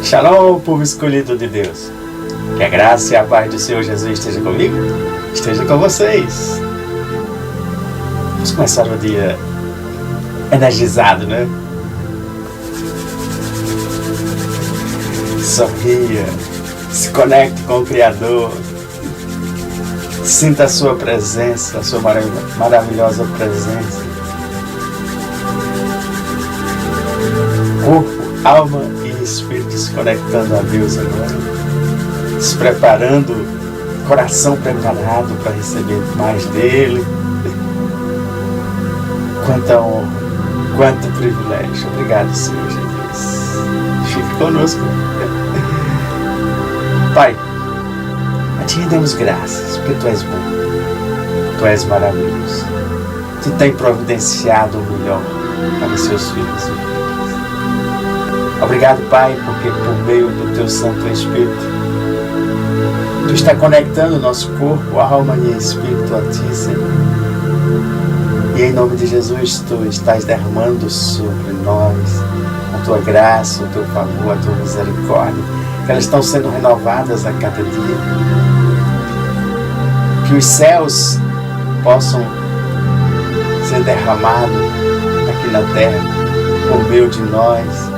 Shalom, povo escolhido de Deus. Que a graça e a paz do Senhor Jesus esteja comigo, esteja com vocês. Vamos começar o dia energizado, né? Sorria, se conecte com o Criador, sinta a sua presença, a sua maravilhosa presença. Corpo, alma e espírito se conectando a Deus agora, se preparando, coração preparado para receber mais dele. Quanta honra, quanto privilégio. Obrigado, Senhor Jesus. Fique conosco. Pai, a Ti rendemos graças, porque Tu és bom, Tu és maravilhoso. Tu tem providenciado o melhor para os Seus filhos. Obrigado, Pai, porque por meio do Teu Santo Espírito, Tu está conectando o nosso corpo, alma e espírito a Ti, Senhor. E em nome de Jesus, Tu estás derramando sobre nós a Tua graça, o Teu favor, a Tua misericórdia, que elas estão sendo renovadas a cada dia. Que os céus possam ser derramados aqui na terra, por meio de nós.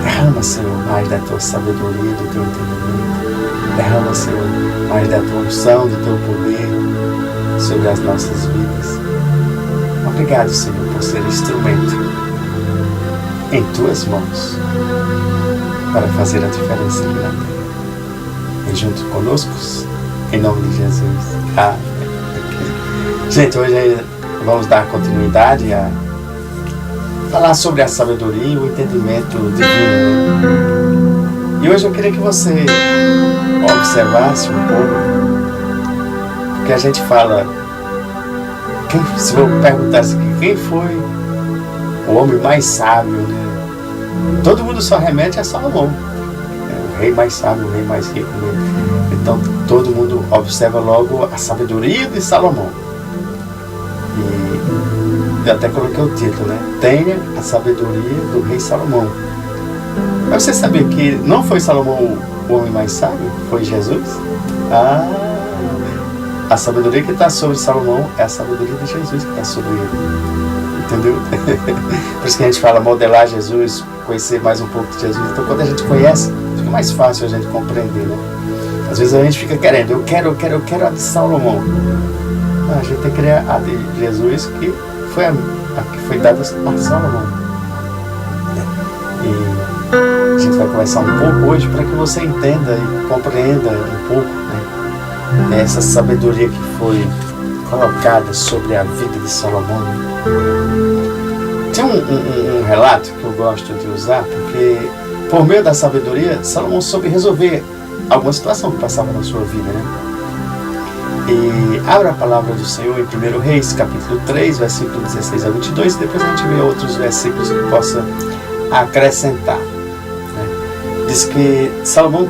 Derrama, Senhor, mais da Tua sabedoria, do Teu entendimento. Derrama, Senhor, mais da Tua unção, do Teu poder sobre as nossas vidas. Obrigado, Senhor, por ser instrumento em Tuas mãos para fazer a diferença aqui na terra. E junto conosco, em nome de Jesus. Amém. Gente, hoje vamos dar continuidade a falar sobre a sabedoria e o entendimento divino. E hoje eu queria que você observasse um pouco, porque a gente fala, se eu perguntasse aqui, quem foi o homem mais sábio, né? Todo mundo só remete a Salomão, o rei mais sábio, o rei mais rico, né? Então todo mundo observa logo a sabedoria de Salomão. E eu até coloquei o título, né? Tenha a sabedoria do rei Salomão. Mas você sabia que não foi Salomão o homem mais sábio? Foi Jesus? A sabedoria que está sobre Salomão é a sabedoria de Jesus que está sobre ele. Entendeu? Por isso que a gente fala modelar Jesus, conhecer mais um pouco de Jesus. Então quando a gente conhece, fica mais fácil a gente compreender, né? Às vezes a gente fica querendo, eu quero a de Salomão. Não, a gente tem que querer a de Jesus, que foi a que foi dada a Salomão. E a gente vai conversar um pouco hoje para que você entenda e compreenda um pouco, né, essa sabedoria que foi colocada sobre a vida de Salomão. Tem um relato que eu gosto de usar, porque por meio da sabedoria, Salomão soube resolver alguma situação que passava na sua vida, né? E abra a palavra do Senhor em 1 Reis, capítulo 3, versículo 16 a 22, e depois a gente vê outros versículos que possa acrescentar, né? Diz que Salomão,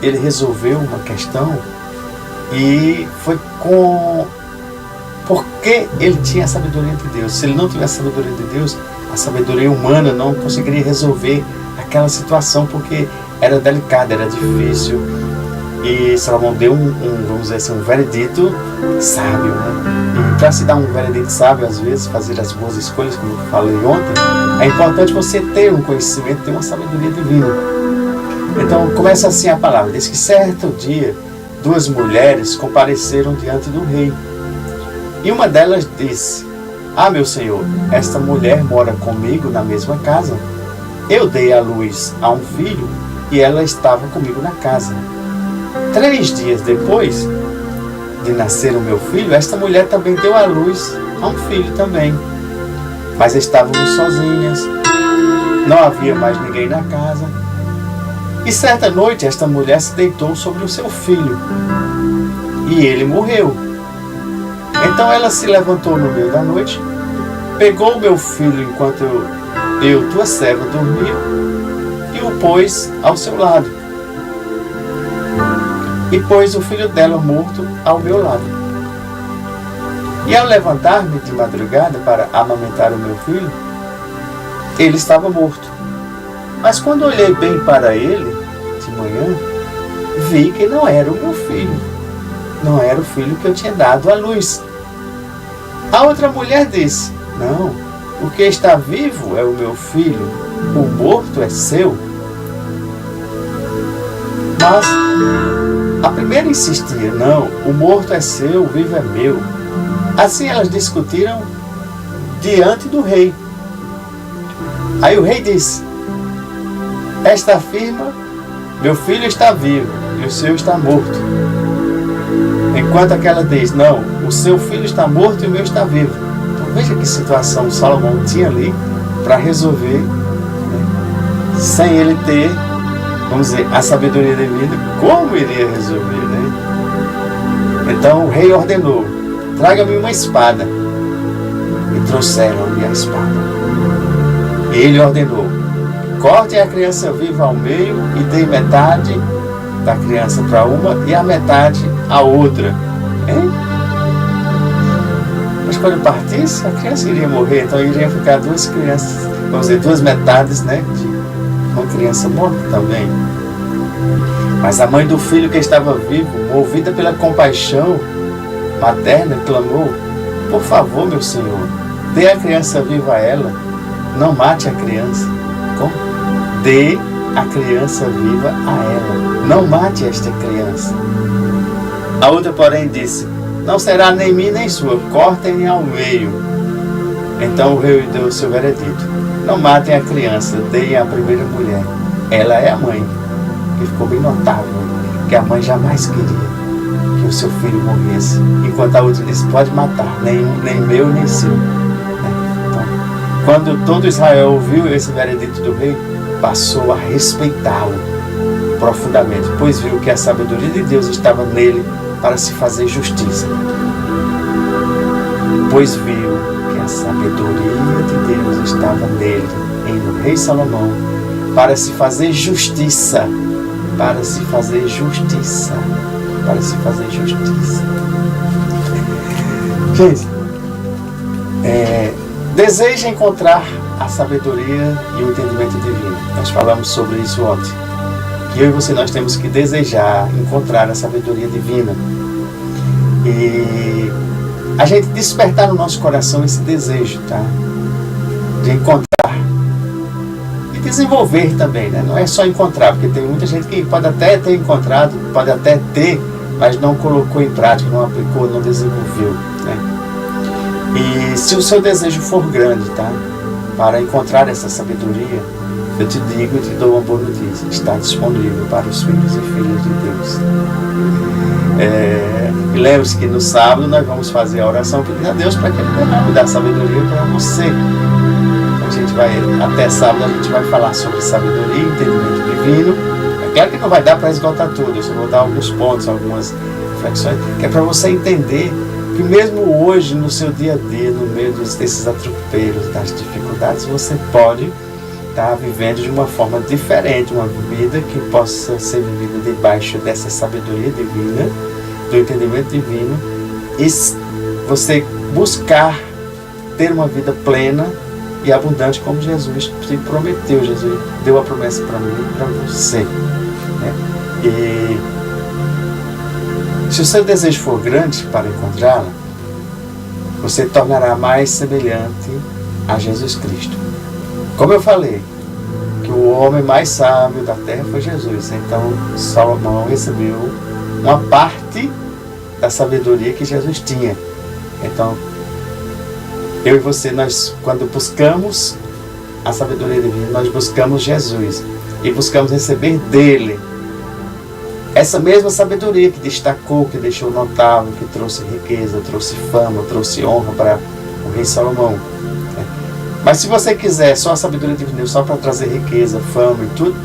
ele resolveu uma questão e foi porque ele tinha a sabedoria de Deus. Se ele não tivesse a sabedoria de Deus, a sabedoria humana não conseguiria resolver aquela situação, porque era delicada, era difícil. E Salomão deu vamos dizer assim, um veredito sábio, né? E para se dar um veredito sábio, às vezes, fazer as boas escolhas, como eu falei ontem, é importante você ter um conhecimento, ter uma sabedoria divina. Então, começa assim a palavra. Diz que certo dia, 2 mulheres compareceram diante do rei. E uma delas disse: meu senhor, esta mulher mora comigo na mesma casa. Eu dei à luz a um filho e ela estava comigo na casa. 3 dias depois de nascer o meu filho, esta mulher também deu à luz a um filho também. Mas estávamos sozinhas, não havia mais ninguém na casa. E certa noite esta mulher se deitou sobre o seu filho e ele morreu. Então ela se levantou no meio da noite, pegou o meu filho enquanto eu, tua serva, dormia, e o pôs ao seu lado. E pôs o filho dela morto ao meu lado. E ao levantar-me de madrugada para amamentar o meu filho, ele estava morto. Mas quando olhei bem para ele, de manhã, vi que não era o meu filho. Não era o filho que eu tinha dado à luz. A outra mulher disse: não, o que está vivo é o meu filho, o morto é seu. Mas a primeira insistia: não, o morto é seu, o vivo é meu. Assim elas discutiram diante do rei. Aí o rei disse: esta afirma: meu filho está vivo e o seu está morto. Enquanto aquela diz: não, o seu filho está morto e o meu está vivo. Então veja que situação Salomão tinha ali para resolver, né? Sem ele ter, vamos dizer, a sabedoria devida, como iria resolver, né? Então o rei ordenou: traga-me uma espada. E trouxeram-lhe a espada. E ele ordenou: cortem a criança viva ao meio e deem metade da criança para uma e a metade à outra. Hein? Mas quando partisse, a criança iria morrer, então iriam ficar duas crianças, vamos dizer, duas metades, né, de uma criança morta também. Mas a mãe do filho que estava vivo, movida pela compaixão materna, clamou: por favor, meu senhor, dê a criança viva a ela, não mate a criança. Como? Dê a criança viva a ela, não mate esta criança. A outra, porém, disse: não será nem minha nem sua, cortem ao meio. Então o rei deu o seu veredito: não matem a criança, deem à primeira mulher, ela é a mãe. Que ficou bem notável que a mãe jamais queria que o seu filho morresse, enquanto a outra disse: pode matar, nem meu nem seu. Então, quando todo Israel ouviu esse veredito do rei, passou a respeitá-lo profundamente, pois viu que a sabedoria de Deus estava nele para se fazer justiça. Pois viu que a sabedoria de Deus estava nele, no rei Salomão, para se fazer justiça. Para se fazer justiça. Para se fazer justiça. Gente, deseja encontrar a sabedoria e o entendimento divino. Nós falamos sobre isso ontem. Que eu e você, nós temos que desejar encontrar a sabedoria divina. E a gente despertar no nosso coração esse desejo, tá? De encontrar. E desenvolver também, né? Não é só encontrar, porque tem muita gente que pode até ter encontrado, pode até ter, mas não colocou em prática, não aplicou, não desenvolveu, né? E se o seu desejo for grande, tá? Para encontrar essa sabedoria, eu te digo e te dou uma boa notícia: está disponível para os filhos e filhas de Deus. E lembre-se que no sábado nós vamos fazer a oração pedindo a Deus para que Ele derrame da sabedoria para você. Então a gente vai, até sábado a gente vai falar sobre sabedoria e entendimento divino. É claro que não vai dar para esgotar tudo, eu só vou dar alguns pontos, algumas reflexões, que é para você entender que mesmo hoje, no seu dia a dia, no meio desses atropelos, das dificuldades, você pode estar vivendo de uma forma diferente, uma vida que possa ser vivida debaixo dessa sabedoria divina, do entendimento divino, e você buscar ter uma vida plena e abundante como Jesus te prometeu. Jesus deu a promessa para mim e para você, né? E se o seu desejo for grande para encontrá-la, você tornará mais semelhante a Jesus Cristo. Como eu falei, que o homem mais sábio da terra foi Jesus. Então Salomão recebeu uma parte da sabedoria que Jesus tinha. Então eu e você, nós, quando buscamos a sabedoria divina, nós buscamos Jesus e buscamos receber dele essa mesma sabedoria que destacou, que deixou notável, que trouxe riqueza, trouxe fama, trouxe honra para o rei Salomão. Mas se você quiser só a sabedoria divina, só para trazer riqueza, fama e tudo,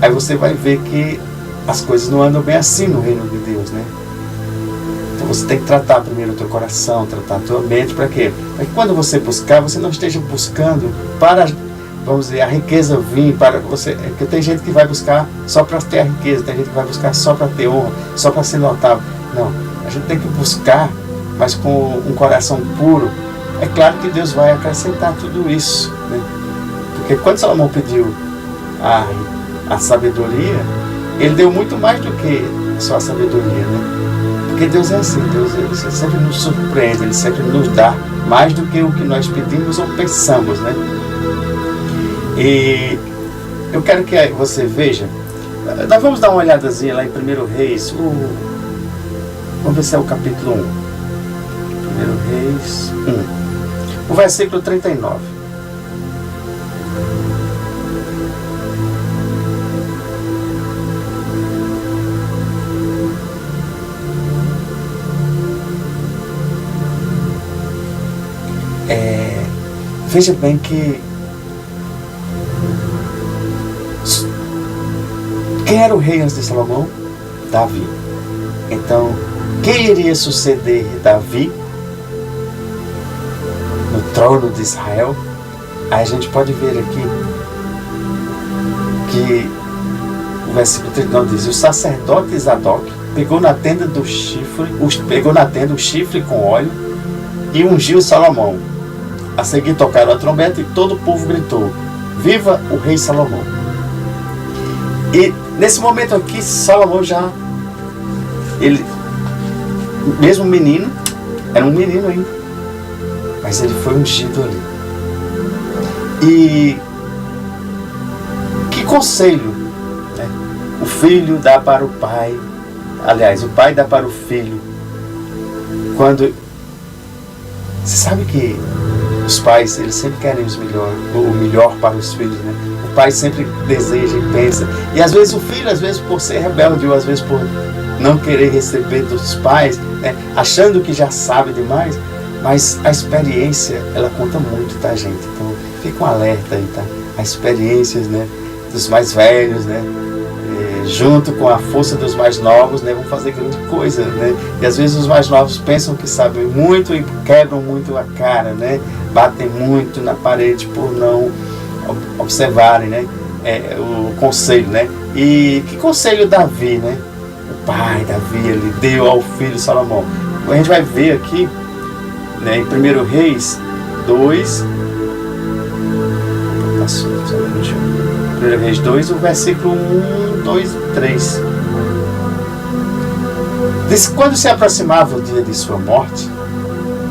aí você vai ver que as coisas não andam bem assim no reino de Deus, né? Então você tem que tratar primeiro o teu coração, tratar a tua mente, para quê? Para que quando você buscar, você não esteja buscando para, vamos dizer, a riqueza vir para você. Porque tem gente que vai buscar só para ter a riqueza, tem gente que vai buscar só para ter honra, só para ser notável. Não, a gente tem que buscar, mas com um coração puro. É claro que Deus vai acrescentar tudo isso, né? Porque quando Salomão pediu a sabedoria, Ele deu muito mais do que só a sabedoria, né? Porque Deus é assim, Deus Ele sempre nos surpreende, Ele sempre nos dá mais do que o que nós pedimos ou pensamos, né? E eu quero que você veja, nós vamos dar uma olhadazinha lá em 1 Reis, vamos ver se é o capítulo 1. 1 Reis 1, o versículo 39. Veja bem que quem era o rei antes de Salomão? Davi. Então, quem iria suceder Davi no trono de Israel? Aí a gente pode ver aqui que o versículo 39 diz: o sacerdote Zadok pegou na tenda o chifre com óleo e ungiu Salomão. A seguir tocaram a trombeta e todo o povo gritou: viva o rei Salomão! E nesse momento aqui, Salomão ele, mesmo menino, era um menino ainda, mas ele foi ungido ali. E que conselho, né? O filho dá para o pai, aliás, o pai dá para o filho. Quando você sabe que os pais, eles sempre querem o melhor para os filhos, né? O pai sempre deseja e pensa. E às vezes o filho, por ser rebelde, ou às vezes por não querer receber dos pais, né? Achando que já sabe demais, mas a experiência, ela conta muito, tá, gente? Então, fica um alerta aí, tá? As experiências, né, dos mais velhos, né? Junto com a força dos mais novos, né, vão fazer grande coisa, né? E às vezes os mais novos pensam que sabem muito e quebram muito a cara, né? Batem muito na parede por não observarem, né? O conselho, né? E que conselho Davi, né? O pai Davi, ele deu ao filho Salomão. A gente vai ver aqui, né, em 1 Reis 2, 1 Reis 2, o versículo 1, 2 e 3. Diz que quando se aproximava o dia de sua morte,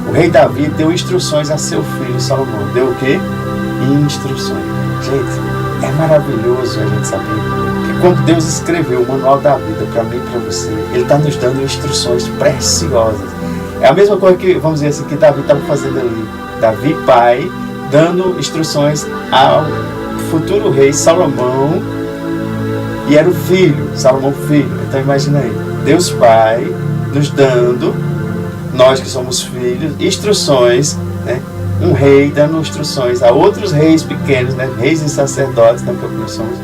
o rei Davi deu instruções a seu filho Salomão. Deu o quê? Instruções. Gente, é maravilhoso a gente saber que quando Deus escreveu o manual da vida para mim e para você, Ele está nos dando instruções preciosas. É a mesma coisa que, vamos dizer assim, que Davi estava fazendo ali. Davi, pai, dando instruções ao futuro rei Salomão, e era o filho, Salomão filho. Então imagina aí, Deus Pai nos dando, nós que somos filhos, instruções, né? Um rei dando instruções a outros reis pequenos, né? Reis e sacerdotes, né? Porque nós somos.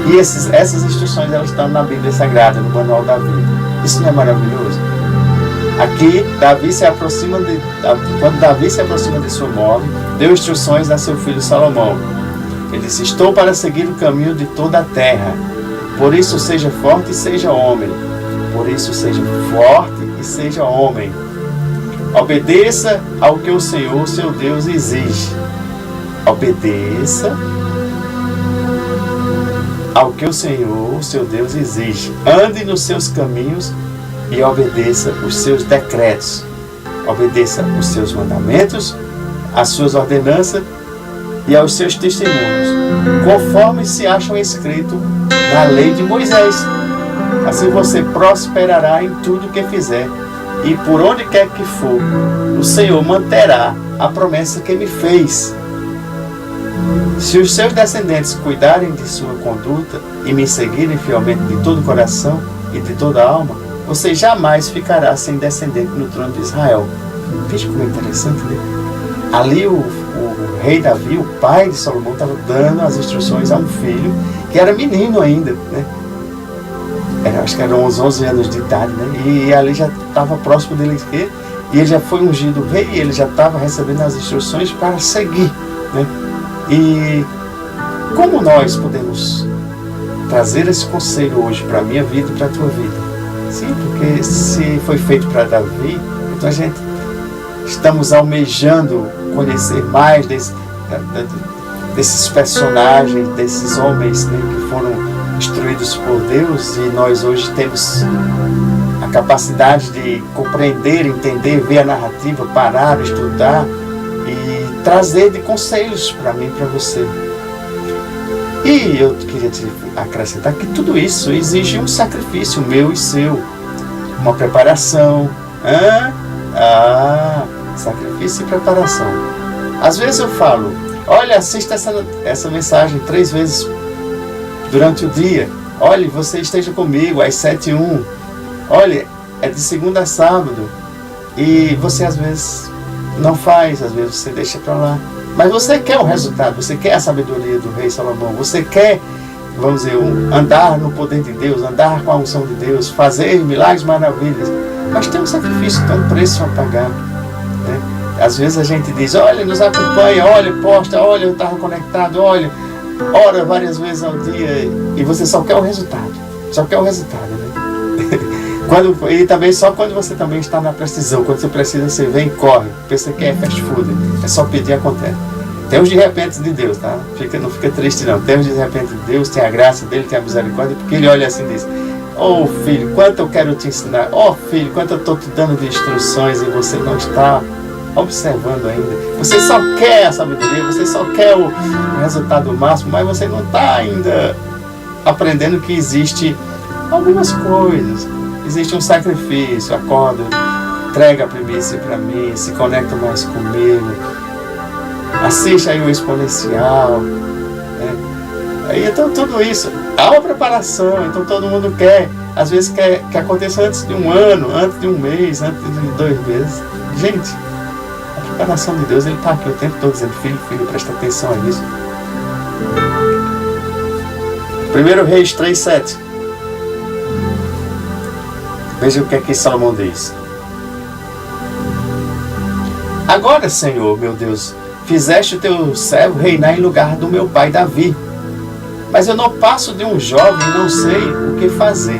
E essas instruções, elas estão na Bíblia Sagrada, no manual da vida. Isso não é maravilhoso? Aqui, quando Davi se aproxima de sua morte, deu instruções a seu filho Salomão. Ele disse: estou para seguir o caminho de toda a terra. Por isso seja forte e seja homem. Por isso seja forte e seja homem. Obedeça ao que o Senhor, seu Deus, exige. Obedeça ao que o Senhor, seu Deus, exige. Ande nos seus caminhos e obedeça os seus decretos. Obedeça os seus mandamentos, as suas ordenanças e aos seus testemunhos, conforme se acham escritos na lei de Moisés. Assim você prosperará em tudo que fizer, e por onde quer que for, o Senhor manterá a promessa que me fez. Se os seus descendentes cuidarem de sua conduta e me seguirem fielmente de todo o coração e de toda a alma, você jamais ficará sem descendente no trono de Israel. Veja como é interessante, né? Ali o rei Davi, o pai de Salomão, estava dando as instruções a um filho que era menino ainda, né? Acho que eram uns 11 anos de idade, né? E ali já estava próximo dele, e ele já foi ungido rei, e ele já estava recebendo as instruções para seguir, né? E como nós podemos trazer esse conselho hoje para a minha vida e para a tua vida? Sim, porque se foi feito para Davi, então a gente estamos almejando conhecer mais desses personagens, desses homens, né, que foram instruídos por Deus, e nós hoje temos a capacidade de compreender, entender, ver a narrativa, parar, estudar e trazer de conselhos para mim e para você. E eu queria te acrescentar que tudo isso exige um sacrifício meu e seu, uma preparação. Sacrifício e preparação. Às vezes eu falo, olha, assista essa mensagem 3 vezes durante o dia. Olha, você esteja comigo às 7h01. Olha, é de segunda a sábado. E você às vezes não faz, às vezes você deixa para lá. Mas você quer o resultado, você quer a sabedoria do rei Salomão, você quer, vamos dizer, andar no poder de Deus, andar com a unção de Deus, fazer milagres, maravilhas. Mas tem um sacrifício, tem um preço a pagar, né? Às vezes a gente diz, olha, nos acompanha, olha, posta, olha, eu estava conectado, olha, ora várias vezes ao dia, e você só quer o resultado, né? E também só quando você também está na precisão, quando você precisa, você vem e corre, pensa que é fast food, é só pedir e acontece. Tem os de repente de Deus, tá? Não fica triste não, tem os de repente de Deus, tem a graça dele, tem a misericórdia, porque ele olha assim e diz, oh filho, quanto eu quero te ensinar, oh filho, quanto eu estou te dando de instruções e você não está observando ainda. Você só quer a sabedoria, você só quer o resultado máximo, mas você não está ainda aprendendo que existe algumas coisas. Existe um sacrifício, acorda, entrega a primícia para mim, se conecta mais comigo, assiste aí o exponencial, né? Aí, então tudo isso, há uma preparação, então todo mundo quer, às vezes quer que aconteça antes de um ano, antes de um mês, antes de 2 meses. Gente, a preparação de Deus, Ele está aqui o tempo todo dizendo, filho, presta atenção nisso. 1 Reis 3:7. Veja o que é que Salomão diz. Agora, Senhor, meu Deus, fizeste o teu servo reinar em lugar do meu pai Davi. Mas eu não passo de um jovem e não sei o que fazer.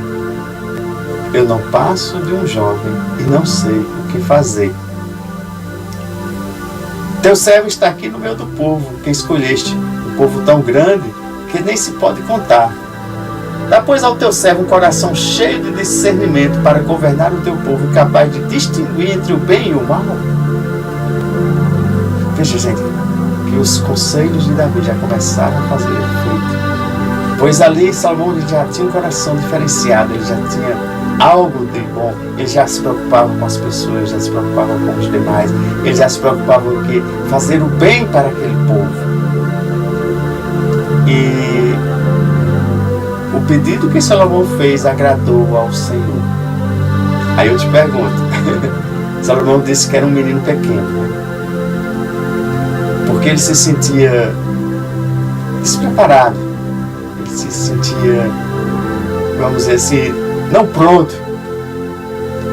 Eu não passo de um jovem e não sei o que fazer. Teu servo está aqui no meio do povo que escolheste, um povo tão grande que nem se pode contar. Dá, pois, ao teu servo um coração cheio de discernimento para governar o teu povo, capaz de distinguir entre o bem e o mal. Veja, gente, que os conselhos de Davi já começaram a fazer efeito. Pois ali Salomão já tinha um coração diferenciado, ele já tinha algo de bom, ele já se preocupava com as pessoas, já se preocupava com os demais, ele já se preocupava em fazer o bem para aquele povo. E o pedido que Salomão fez agradou ao Senhor. Aí eu te pergunto, Salomão disse que era um menino pequeno, porque ele se sentia despreparado, ele se sentia, vamos dizer assim, não pronto,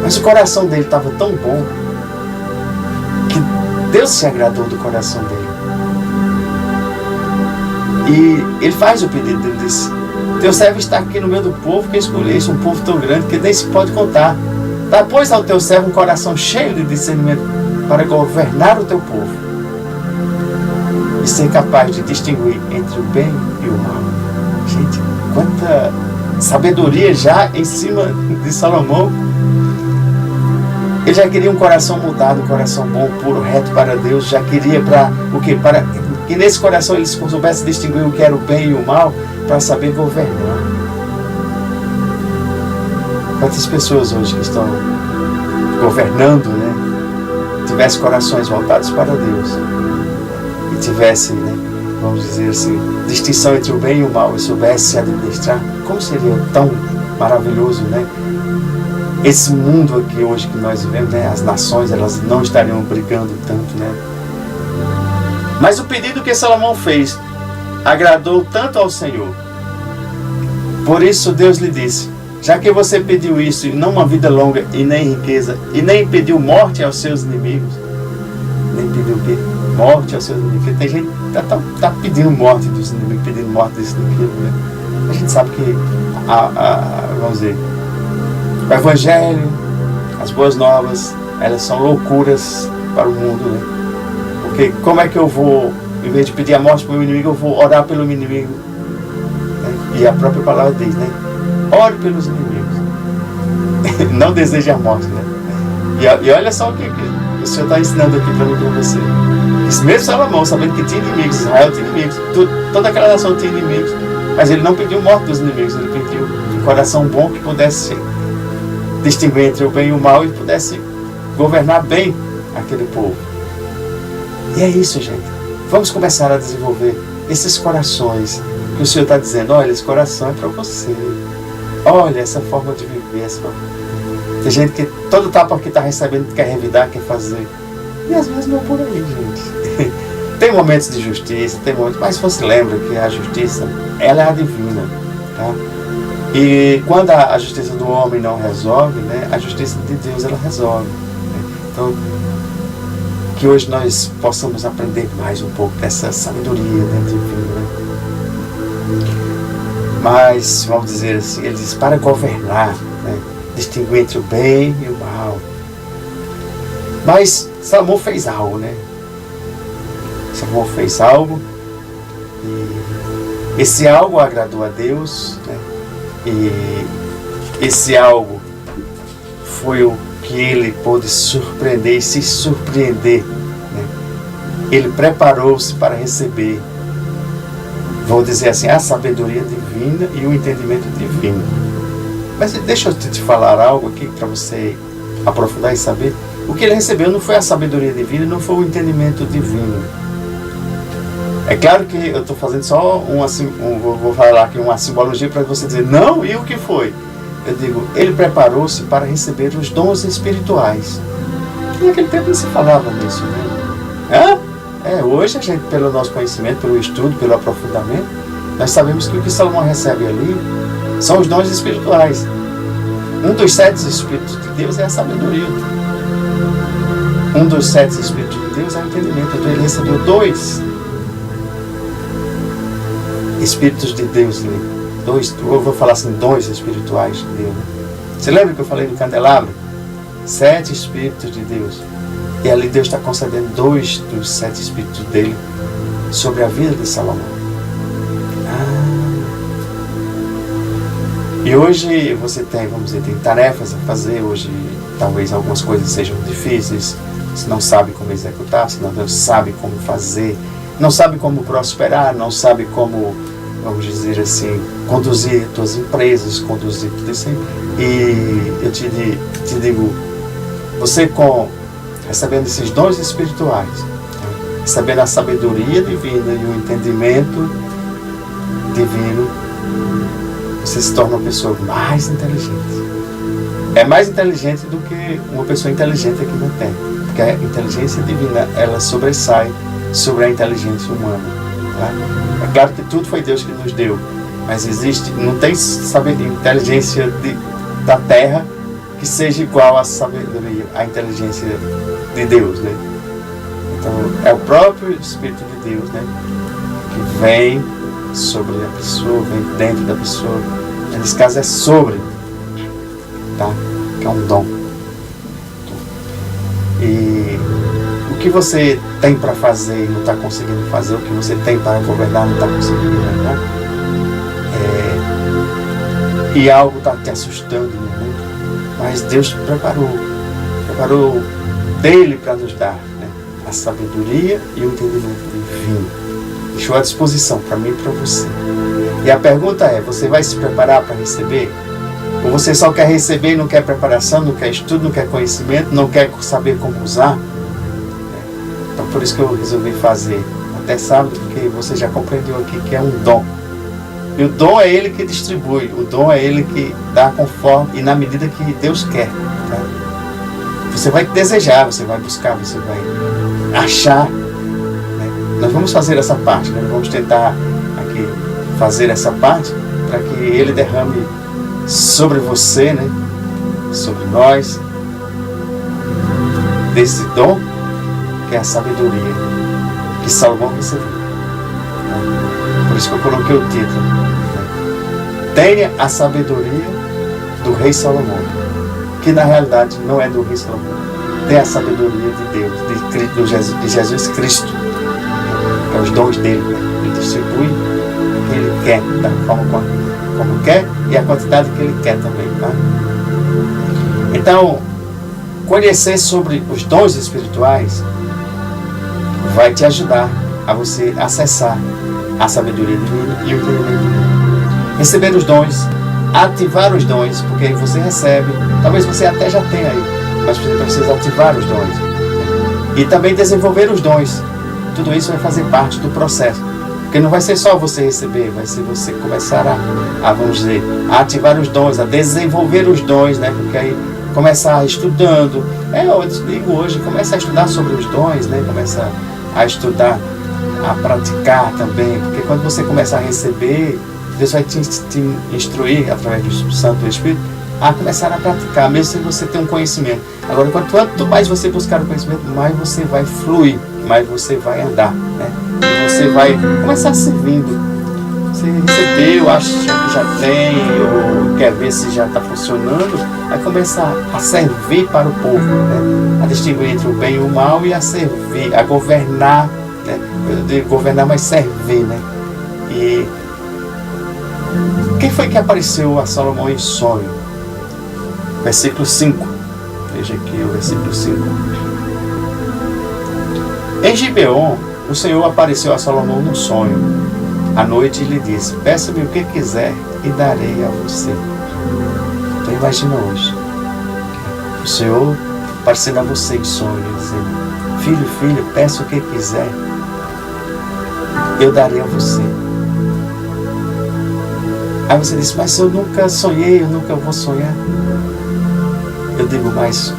mas o coração dele estava tão bom, que Deus se agradou do coração dele. E ele faz o pedido, ele disse, teu servo está aqui no meio do povo que escolheste, um povo tão grande que nem se pode contar. Dá, pois, ao teu servo um coração cheio de discernimento para governar o teu povo e ser capaz de distinguir entre o bem e o mal. Gente, quanta sabedoria já em cima de Salomão. Ele já queria um coração mudado, um coração bom, puro, reto para Deus. Já queria para o quê? Para que nesse coração ele soubesse distinguir o que era o bem e o mal, para saber governar. Quantas pessoas hoje que estão governando, né, tivessem corações voltados para Deus e tivessem, né, vamos dizer assim, distinção entre o bem e o mal e soubesse administrar, como seria tão maravilhoso, né? Esse mundo aqui hoje que nós vivemos, né, as nações, elas não estariam brigando tanto, né? Mas o pedido que Salomão fez agradou tanto ao Senhor. Por isso Deus lhe disse, já que você pediu isso, e não uma vida longa, e nem riqueza, e nem pediu morte aos seus inimigos, nem pediu o quê? Morte aos seus inimigos. Tem gente que está pedindo morte dos inimigos, pedindo morte disso, daquilo, né? A gente sabe que, vamos dizer, o Evangelho, as boas novas, elas são loucuras para o mundo, né? Porque como é que eu vou em vez de pedir a morte para o inimigo, eu vou orar pelo inimigo. E a própria palavra diz, né? Ore pelos inimigos. Não deseje a morte, né? E olha só o que o Senhor está ensinando aqui para mim e para você. Esse mesmo Salomão, sabendo que tinha inimigos, Israel tinha inimigos, toda aquela nação tinha inimigos, mas ele não pediu morte dos inimigos, ele pediu um coração bom que pudesse distinguir entre o bem e o mal e pudesse governar bem aquele povo. E é isso, gente. Vamos começar a desenvolver esses corações que o Senhor está dizendo, olha, esse coração é para você. Olha, essa forma de viver. Tem gente que todo tapa que está recebendo quer revidar, quer fazer. E às vezes não é por aí, gente. Tem momentos de justiça, tem momentos, mas você lembra que a justiça, ela é a divina, tá? E quando a justiça do homem não resolve, né, a justiça de Deus, ela resolve. Né? Então, que hoje nós possamos aprender mais um pouco dessa sabedoria, né, divina. Mas, vamos dizer assim, ele diz, para governar, né, distinguir entre o bem e o mal. Mas Salomão fez algo, né? Salomão fez algo, e esse algo agradou a Deus, né? E esse algo foi o que ele pôde surpreender e se surpreender, né? Ele preparou-se para receber, vou dizer assim, a sabedoria divina e o entendimento divino. Mas deixa eu te falar algo aqui para você aprofundar e saber. O que ele recebeu não foi a sabedoria divina, não foi o entendimento divino. É claro que eu estou fazendo só vou falar aqui uma simbologia para você dizer, não, e o que foi? Eu digo, ele preparou-se para receber os dons espirituais. E naquele tempo não se falava nisso, né? Hoje a gente, pelo nosso conhecimento, pelo estudo, pelo aprofundamento, nós sabemos que o que Salomão recebe ali são os dons espirituais. Um dos 7 Espíritos de Deus é a sabedoria. Um dos 7 Espíritos de Deus é o entendimento. Então ele recebeu 2 Espíritos de Deus ali. Eu vou falar assim, dons espirituais de Deus. Você lembra que eu falei do candelabro? 7 Espíritos de Deus. E ali Deus está concedendo 2 dos 7 Espíritos dele sobre a vida de Salomão. E hoje você tem, vamos dizer, tem tarefas a fazer. Hoje talvez algumas coisas sejam difíceis. Você não sabe como executar, você não sabe como fazer, não sabe como prosperar, não sabe como, vamos dizer assim, conduzir suas empresas, conduzir tudo isso aí. E eu te digo, você recebendo esses dons espirituais, recebendo a sabedoria divina e o entendimento divino, você se torna uma pessoa mais inteligente. É mais inteligente do que uma pessoa inteligente aqui na Terra. Porque a inteligência divina, ela sobressai sobre a inteligência humana. Tá? É claro que tudo foi Deus que nos deu, mas não tem inteligência da Terra que seja igual à sabedoria, à inteligência de Deus, né? Então, é o próprio Espírito de Deus, né, que vem sobre a pessoa, vem dentro da pessoa. Nesse caso é sobre, tá? Que é um dom. E o que você tem para fazer e não está conseguindo fazer, o que você tem para governar e não está conseguindo governar, e algo está te assustando no mundo, mas Deus preparou dele para nos dar, né, a sabedoria e o entendimento divino. Deixou à disposição para mim e para você. E a pergunta é, você vai se preparar para receber? Ou você só quer receber e não quer preparação, não quer estudo, não quer conhecimento, não quer saber como usar? Então por isso que eu resolvi fazer até sábado, porque você já compreendeu aqui que é um dom. E o dom é ele que distribui, o dom é ele que dá conforme e na medida que Deus quer. Tá? Você vai desejar, você vai buscar, você vai achar. Né? Nós vamos fazer essa parte, né? Nós vamos tentar aqui fazer essa parte para que ele derrame sobre você, né? Sobre nós, desse dom que é a sabedoria que Salomão recebeu. Por isso que eu coloquei o título, né? Tenha a sabedoria do rei Salomão, que na realidade não é do rei Salomão, tem a sabedoria de Deus, de Jesus Cristo. É os dons dele. Ele distribui o que ele quer, da forma como quer e a quantidade que ele quer também. Tá? Então, conhecer sobre os dons espirituais vai te ajudar a você acessar a sabedoria divina e o entendimento divino. Receber os dons, ativar os dons, porque aí você recebe, talvez você até já tenha aí, mas você precisa ativar os dons. E também desenvolver os dons. Tudo isso vai fazer parte do processo. Porque não vai ser só você receber, vai ser você começar vamos dizer, a ativar os dons, a desenvolver os dons, né? Porque aí começar estudando. Eu digo hoje, começa a estudar sobre os dons, né? Começa a estudar, a praticar também. Porque quando você começa a receber, Deus vai te instruir através do Santo Espírito a começar a praticar, mesmo sem você ter um conhecimento. Agora, quanto mais você buscar o conhecimento, mais você vai fluir, mais você vai andar, né? E você vai começar servindo. Você recebeu, acha que já tem, ou quer ver se já está funcionando, vai começar a servir para o povo, né? A distinguir entre o bem e o mal e a servir, a governar, né? Eu digo governar, mas servir, né? E quem foi que apareceu a Salomão em sonho? Versículo 5. Veja aqui o versículo 5. Em Gibeon, o Senhor apareceu a Salomão num sonho. À noite lhe disse: peça-me o que quiser e darei a você. Então imagina hoje o Senhor aparecendo a você em sonho, dizendo: filho, filha, peça o que quiser, eu darei a você. Aí você diz: mas eu nunca sonhei, eu nunca vou sonhar. Eu digo: mas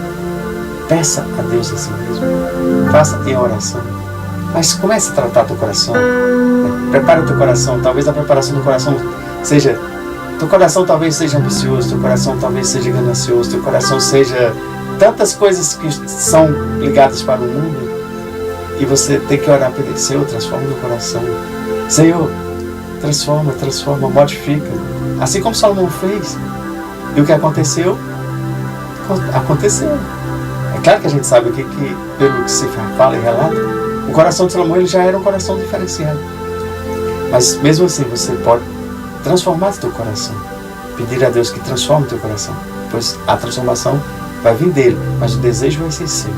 peça a Deus assim mesmo, faça em oração, mas comece a tratar teu coração, prepara o teu coração. Talvez a preparação do coração seja, teu coração talvez seja ambicioso, teu coração talvez seja ganancioso, teu coração seja tantas coisas que são ligadas para o mundo, e você tem que orar para ele: Senhor, transforma meu coração, Senhor, transforma, modifica, assim como Salomão fez. E o que aconteceu? Aconteceu. É claro que a gente sabe que pelo que se fala e relata, o coração de Salomão ele já era um coração diferenciado. Mas mesmo assim você pode transformar o teu coração, pedir a Deus que transforme o teu coração, pois a transformação vai vir dele, mas o desejo vai ser seu.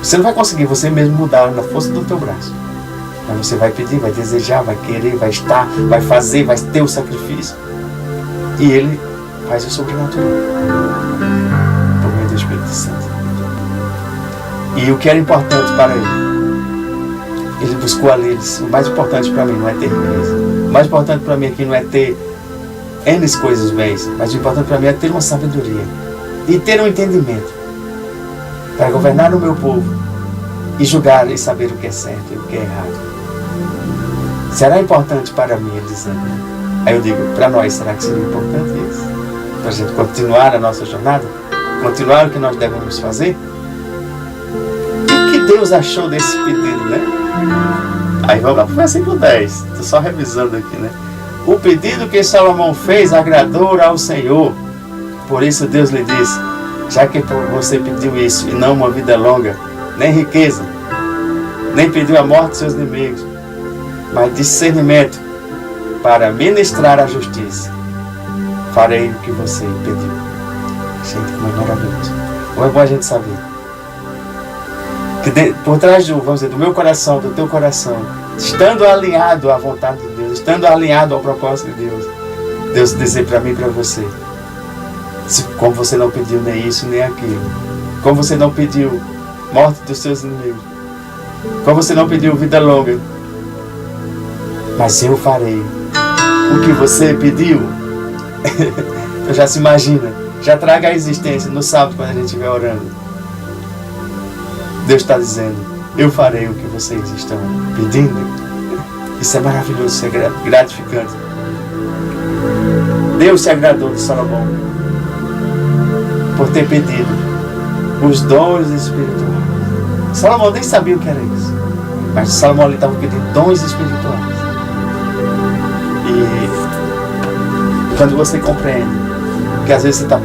Você não vai conseguir você mesmo mudar na força do teu braço, mas você vai pedir, vai desejar, vai querer, vai estar, vai fazer, vai ter o sacrifício, e ele faz o sobrenatural por meio do Espírito Santo. E o que era importante para ele buscou ali. Ele disse: o mais importante para mim não é ter riqueza, o mais importante para mim aqui não é ter N coisas bens, mas o importante para mim é ter uma sabedoria e ter um entendimento para governar o meu povo e julgar e saber o que é certo e o que é errado. Será importante para mim, ele dizendo. Aí eu digo: para nós, será que seria importante isso? Para a gente continuar a nossa jornada, continuar o que nós devemos fazer? O que Deus achou desse pedido, né? Aí vamos lá para o versículo 10. Estou só revisando aqui, né? O pedido que Salomão fez agradou ao Senhor. Por isso Deus lhe disse: já que você pediu isso, e não uma vida longa, nem riqueza, nem pediu a morte de seus inimigos, mas discernimento para ministrar a justiça, farei o que você pediu. Gente, como é maravilhoso. Como é bom a gente saber que por trás vamos dizer, do meu coração, do teu coração, estando alinhado à vontade de Deus, estando alinhado ao propósito de Deus, Deus dizer para mim e para você: como você não pediu nem isso nem aquilo, como você não pediu morte dos seus inimigos, como você não pediu vida longa, mas eu farei o que você pediu. Então já se imagina, já traga a existência no sábado quando a gente estiver orando. Deus está dizendo: eu farei o que vocês estão pedindo. Isso é maravilhoso, isso é gratificante. Deus se agradou de Salomão por ter pedido os dons espirituais. Salomão nem sabia o que era isso, mas Salomão ali estava pedindo dons espirituais. E quando você compreende que às vezes você está: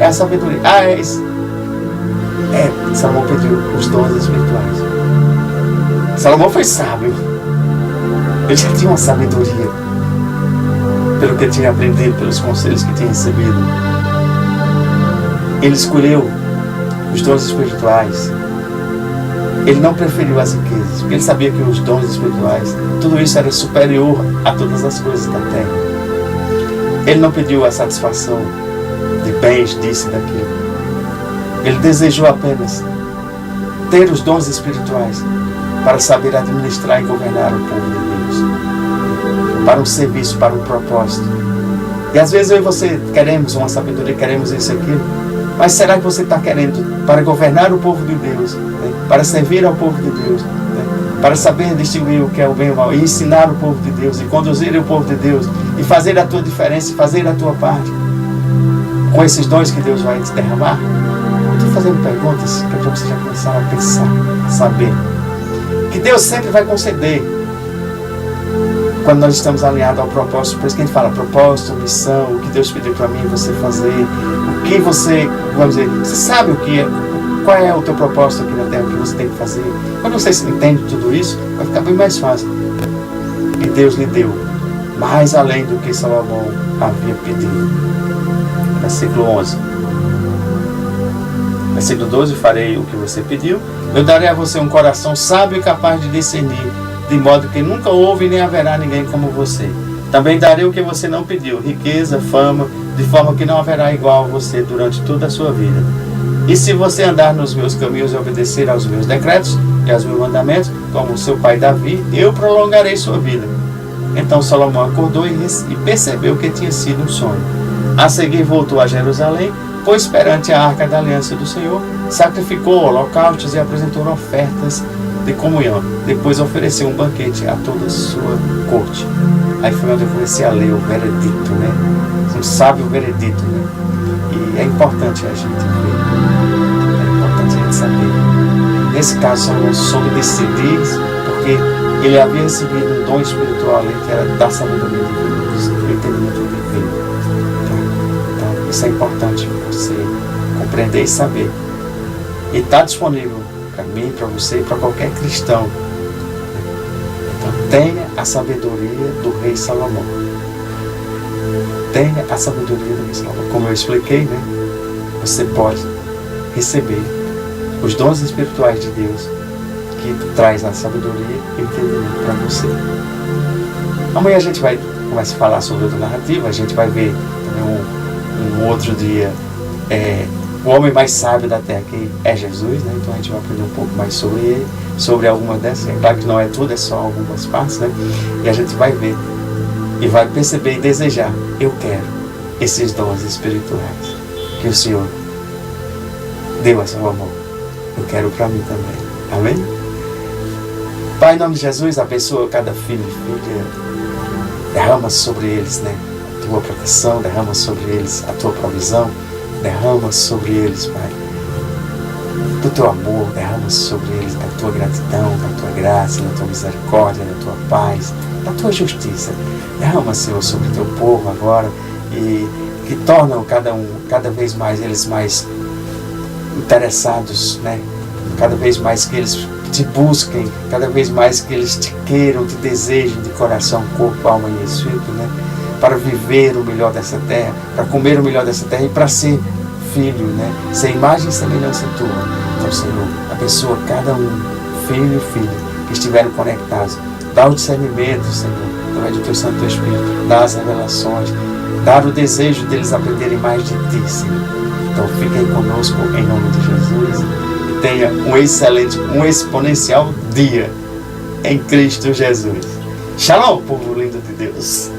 é a sabedoria, é isso. Salomão pediu os dons espirituais. Salomão foi sábio. Ele já tinha uma sabedoria, pelo que ele tinha aprendido, pelos conselhos que tinha recebido. Ele escolheu os dons espirituais. Ele não preferiu as riquezas, porque ele sabia que os dons espirituais, tudo isso era superior a todas as coisas da terra. Ele não pediu a satisfação de bens, disso e daquilo. Ele desejou apenas ter os dons espirituais para saber administrar e governar o povo de Deus, para um serviço, para um propósito. E às vezes eu e você queremos uma sabedoria, queremos isso e aquilo, mas será que você está querendo para governar o povo de Deus, né? Para servir ao povo de Deus, né? Para saber distinguir o que é o bem e o mal, e ensinar o povo de Deus, e conduzir o povo de Deus, e fazer a tua diferença, e fazer a tua parte, com esses dons que Deus vai te derramar? Estou fazendo perguntas que é para você já começar a pensar, a saber que Deus sempre vai conceder quando nós estamos alinhados ao propósito. Por isso que a gente fala propósito, missão, o que Deus pediu para mim você fazer, o que você, vamos dizer, você sabe o que é, qual é o teu propósito aqui na terra, o que você tem que fazer. Quando você entende tudo isso, vai ficar bem mais fácil. E Deus lhe deu mais além do que Salomão havia pedido. Versículo 11. Versículo 12, farei o que você pediu. Eu darei a você um coração sábio e capaz de discernir, de modo que nunca houve nem haverá ninguém como você. Também darei o que você não pediu, riqueza, fama, de forma que não haverá igual a você durante toda a sua vida. E se você andar nos meus caminhos e obedecer aos meus decretos e aos meus mandamentos, como o seu pai Davi, eu prolongarei sua vida. Então Salomão acordou e percebeu que tinha sido um sonho. A seguir voltou a Jerusalém, pois perante a arca da aliança do Senhor, sacrificou holocaustos e apresentou ofertas de comunhão. Depois ofereceu um banquete a toda a sua corte. Aí foi onde eu comecei a ler o veredito, né? Você sabe o veredito, né? E é importante a gente ver, é importante a gente saber. Nesse caso, Salomão soube decidir, porque ele havia recebido um dom espiritual ali, que era da sabedoria de Deus, do entendimento de Deus. Então, isso é importante você compreender e saber. E está disponível para mim, para você e para qualquer cristão. Então, tenha a sabedoria do rei Salomão. Tenha a sabedoria do rei Salomão. Como eu expliquei, né? Você pode receber os dons espirituais de Deus, que traz a sabedoria e o entendimento para você. Amanhã a gente vai começar a falar sobre outra narrativa. A gente vai ver também um outro dia o homem mais sábio da terra, que é Jesus, né? Então a gente vai aprender um pouco mais sobre ele, sobre algumas dessas. É claro que não é tudo, é só algumas partes, né? E a gente vai ver e vai perceber e desejar. Eu quero esses dons espirituais que o Senhor deu a Salomão. Eu quero para mim também. Amém? Pai, em nome de Jesus, abençoa cada filho e filha. Derrama sobre eles, né, a tua proteção, derrama sobre eles a tua provisão. Derrama sobre eles, Pai, do teu amor, derrama sobre eles da tua gratidão, da tua graça, da tua misericórdia, da tua paz, da tua justiça. Derrama, Senhor, sobre o teu povo agora e que tornam cada vez mais eles mais interessados, né? Cada vez mais que eles te busquem, cada vez mais que eles te queiram, te desejem de coração, corpo, alma e espírito, né? Para viver o melhor dessa terra, para comer o melhor dessa terra e para ser filho, né? Ser imagem e semelhança tua. Então, Senhor, abençoa cada um, filho e filha, que estiveram conectados. Dá o discernimento, Senhor, através do teu Santo Espírito. Dá as revelações. Dá o desejo deles aprenderem mais de ti, Senhor. Então, fiquem conosco em nome de Jesus. E tenha um excelente, um exponencial dia em Cristo Jesus. Shalom, povo lindo de Deus.